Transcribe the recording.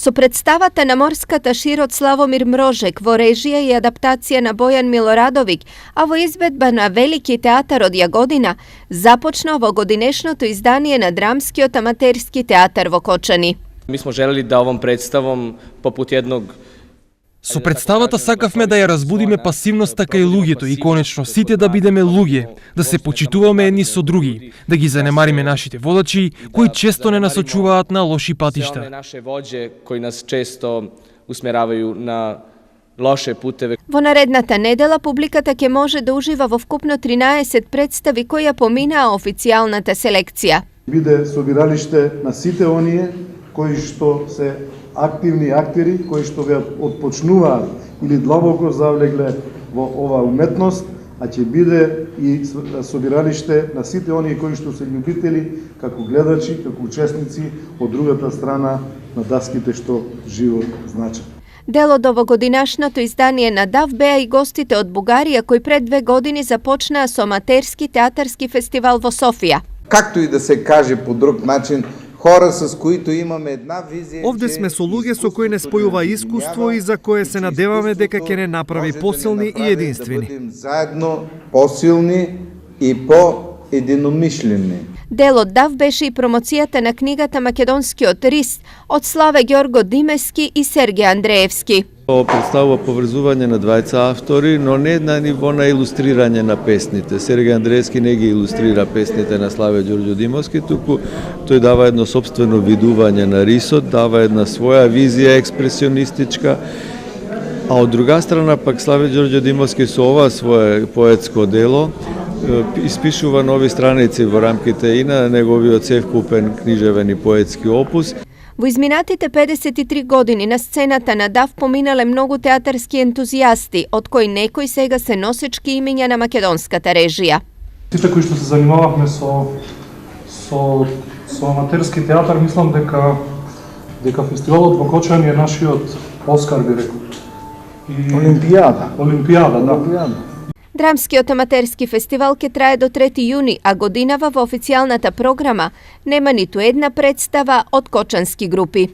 Со представата на морската широт Славомир Мрожек во режија и адаптација на Бојан Милорадовик, а во избедба на Велики театар од Јагодина, започна овогодинешното издание на драмскиот аматерски театар во Кочани. Mi smo želeli da ovom predstavom, poput jednog Со представата сакавме да ја разбудиме пасивноста кај луѓето и конечно сите да бидеме луѓе, да се почитуваме едни со други, да ги занемариме нашите водачи кои често не насочуваат на лоши патишта. one naše vođe koji nas često usmeravaju na loše puteve. Во наредната недела публиката ќе може да ужива во вкупно 13 представи кои ја поминаа официјалната селекција. Биде собиралиште на сите оние кои што се активни актери, кои што веќе отпочнуваат или длабоко завлегле во оваа уметност, а ќе биде и собиралиште на сите оние кои што се љубители, како гледачи, како учесници од другата страна на даските што живот значат. Дел од овогодинашното издание на ДАВ беа и гостите од Бугарија кои пред 2 години започнаа со аматерски театарски фестивал во Софија. Както и да се каже по друг начин, хора с които имаме една визија. Овде сме со луѓе со кои не спојува искуство и за кое се надеваме дека ќе не направи посилни и единствени. Заедно посилни и по-единомишлени. Дел од ДАВ беше и промоцијата на книгата Македонскиот рис од Славе Ѓорго Димески и Сергеј Андреевски. Ovo predstavува поврзување на двајца автори, но не на ниво на илустрирање на песните. Сергеј Андреевски не ги илустрира песните на Славе Ѓорѓо Димовски, туку тој дава едно сопствено видување на рисот, дава една своја визија експресионистичка, а од друга страна пак Славе Ѓорѓо Димовски со ова свое поетско дело испишува нови страници во рамките и на неговиот севкупен книжевен и поетски опус. Во изминатите 53 години на сцената на ДАВ поминале многу театарски ентузијасти, од кои некои сега се носечки имиња на македонската режија. Сите кои што се занимававме со аматерски театар, мислам дека фестивалот во Кочани е нашиот Оскар, би рекол. Олимпијада, да. Драмскиот аматерски фестивал ќе трае до 3 јуни, а годинава во официјалната програма нема ниту една представа од кочански групи.